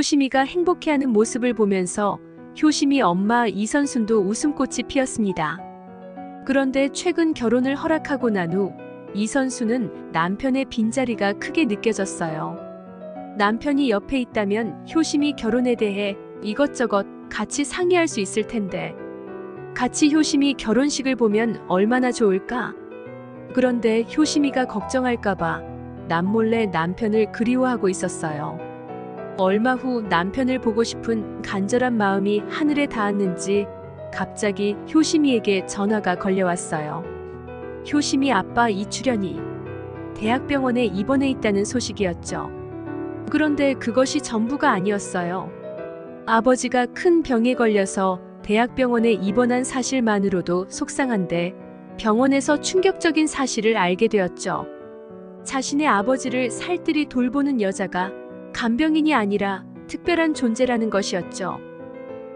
효심이가 행복해하는 모습을 보면서 효심이 엄마 이선순도 웃음꽃이 피었습니다. 그런데 최근 결혼을 허락하고 난 후 이선순은 남편의 빈자리가 크게 느껴졌어요. 남편이 옆에 있다면 효심이 결혼에 대해 이것저것 같이 상의할 수 있을 텐데 같이 효심이 결혼식을 보면 얼마나 좋을까? 그런데 효심이가 걱정할까봐 남몰래 남편을 그리워하고 있었어요. 얼마 후 남편을 보고 싶은 간절한 마음이 하늘에 닿았는지 갑자기 효심이에게 전화가 걸려왔어요. 효심이 아빠 이출연이 대학병원에 입원해 있다는 소식이었죠. 그런데 그것이 전부가 아니었어요. 아버지가 큰 병에 걸려서 대학병원에 입원한 사실만으로도 속상한데 병원에서 충격적인 사실을 알게 되었죠. 자신의 아버지를 살뜰히 돌보는 여자가 간병인이 아니라 특별한 존재라는 것이었죠.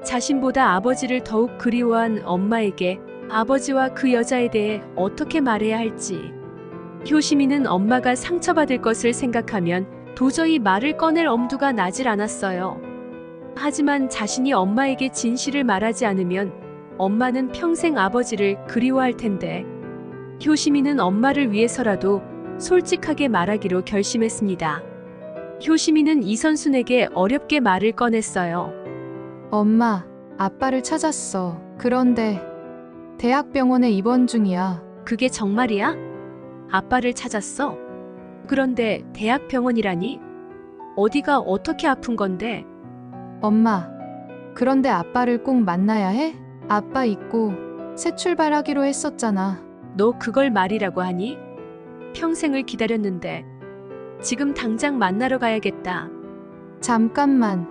자신보다 아버지를 더욱 그리워한 엄마에게 아버지와 그 여자에 대해 어떻게 말해야 할지. 효심이는 엄마가 상처받을 것을 생각하면 도저히 말을 꺼낼 엄두가 나질 않았어요. 하지만 자신이 엄마에게 진실을 말하지 않으면 엄마는 평생 아버지를 그리워할 텐데 효심이는 엄마를 위해서라도 솔직하게 말하기로 결심했습니다. 효심이는 이선순에게 어렵게 말을 꺼냈어요. 엄마, 아빠를 찾았어. 그런데 대학병원에 입원 중이야. 그게 정말이야? 아빠를 찾았어? 그런데 대학병원이라니? 어디가 어떻게 아픈 건데? 엄마, 그런데 아빠를 꼭 만나야 해? 아빠 잊고 새 출발하기로 했었잖아. 너 그걸 말이라고 하니? 평생을 기다렸는데 지금 당장 만나러 가야겠다. 잠깐만.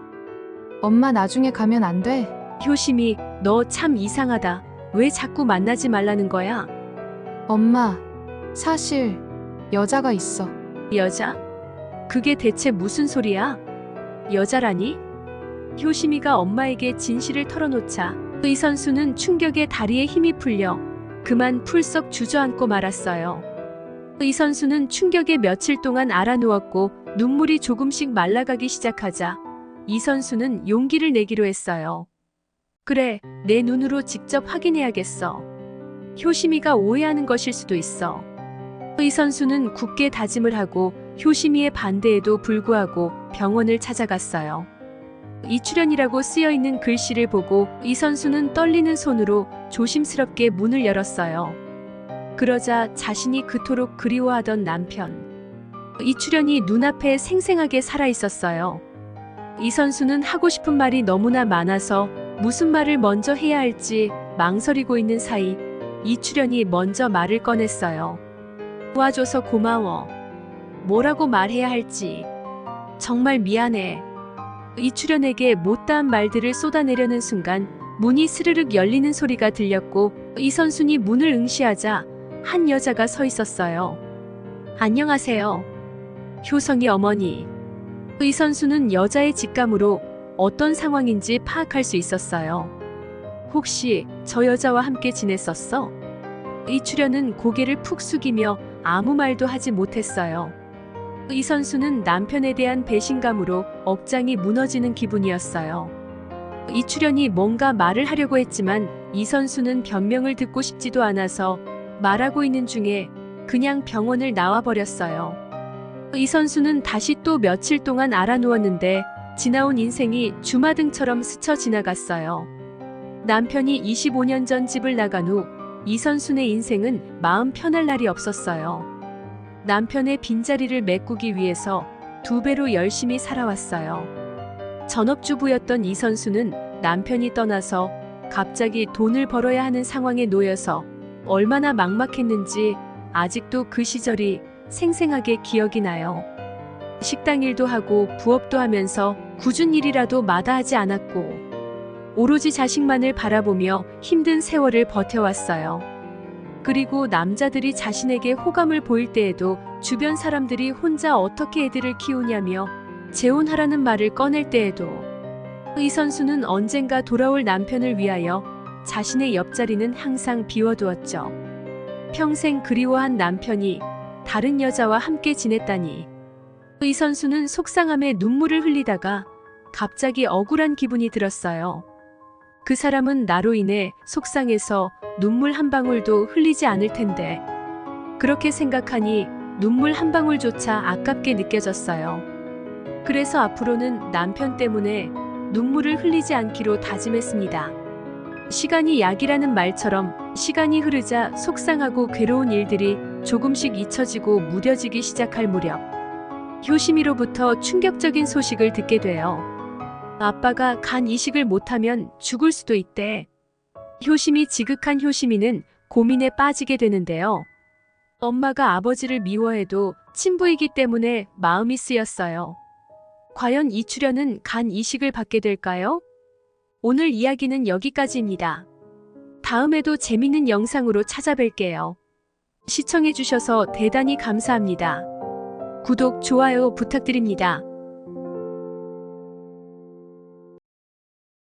엄마 나중에 가면 안 돼? 효심이 너 참 이상하다. 왜 자꾸 만나지 말라는 거야? 엄마, 사실 여자가 있어. 여자? 그게 대체 무슨 소리야? 여자라니? 효심이가 엄마에게 진실을 털어놓자 이선수는 충격에 다리에 힘이 풀려 그만 풀썩 주저앉고 말았어요. 이선수는 충격에 며칠 동안 알아누웠고 눈물이 조금씩 말라가기 시작하자 이선수는 용기를 내기로 했어요. 그래, 내 눈으로 직접 확인해야겠어. 효심이가 오해하는 것일 수도 있어. 이선수는 굳게 다짐을 하고 효심이의 반대에도 불구하고 병원을 찾아갔어요. 이출연이라고 쓰여있는 글씨를 보고 이선수는 떨리는 손으로 조심스럽게 문을 열었어요. 그러자 자신이 그토록 그리워하던 남편 이출연이 눈앞에 생생하게 살아있었어요. 이선수는 하고 싶은 말이 너무나 많아서 무슨 말을 먼저 해야 할지 망설이고 있는 사이 이출연이 먼저 말을 꺼냈어요. 도와줘서 고마워. 뭐라고 말해야 할지. 정말 미안해. 이출연에게 못다한 말들을 쏟아내려는 순간 문이 스르륵 열리는 소리가 들렸고 이선순이 문을 응시하자 한 여자가 서 있었어요. 안녕하세요. 효성이 어머니. 이선수는 여자의 직감으로 어떤 상황인지 파악할 수 있었어요. 혹시 저 여자와 함께 지냈었어? 이출연은 고개를 푹 숙이며 아무 말도 하지 못했어요. 이선수는 남편에 대한 배신감으로 억장이 무너지는 기분이었어요. 이출연이 뭔가 말을 하려고 했지만 이선수는 변명을 듣고 싶지도 않아서 말하고 있는 중에 그냥 병원을 나와버렸어요. 이선수는 다시 또 며칠 동안 알아누웠는데 지나온 인생이 주마등처럼 스쳐 지나갔어요. 남편이 25년 전 집을 나간 후 이선순의 인생은 마음 편할 날이 없었어요. 남편의 빈자리를 메꾸기 위해서 2배로 열심히 살아왔어요. 전업주부였던 이선수는 남편이 떠나서 갑자기 돈을 벌어야 하는 상황에 놓여서 얼마나 막막했는지 아직도 그 시절이 생생하게 기억이 나요. 식당 일도 하고 부업도 하면서 굳은 일이라도 마다하지 않았고 오로지 자식만을 바라보며 힘든 세월을 버텨왔어요. 그리고 남자들이 자신에게 호감을 보일 때에도 주변 사람들이 혼자 어떻게 애들을 키우냐며 재혼하라는 말을 꺼낼 때에도 이선수는 언젠가 돌아올 남편을 위하여 자신의 옆자리는 항상 비워두었죠. 평생 그리워한 남편이 다른 여자와 함께 지냈다니. 이선수는 속상함에 눈물을 흘리다가 갑자기 억울한 기분이 들었어요. 그 사람은 나로 인해 속상해서 눈물 한 방울도 흘리지 않을 텐데. 그렇게 생각하니 눈물 한 방울조차 아깝게 느껴졌어요. 그래서 앞으로는 남편 때문에 눈물을 흘리지 않기로 다짐했습니다. 시간이 약이라는 말처럼 시간이 흐르자 속상하고 괴로운 일들이 조금씩 잊혀지고 무뎌지기 시작할 무렵, 효심이로부터 충격적인 소식을 듣게 돼요. 아빠가 간 이식을 못하면 죽을 수도 있대. 효심이 지극한 효심이는 고민에 빠지게 되는데요. 엄마가 아버지를 미워해도 친부이기 때문에 마음이 쓰였어요. 과연 이출연은 간 이식을 받게 될까요? 오늘 이야기는 여기까지입니다. 다음에도 재밌는 영상으로 찾아뵐게요. 시청해주셔서 대단히 감사합니다. 구독, 좋아요 부탁드립니다.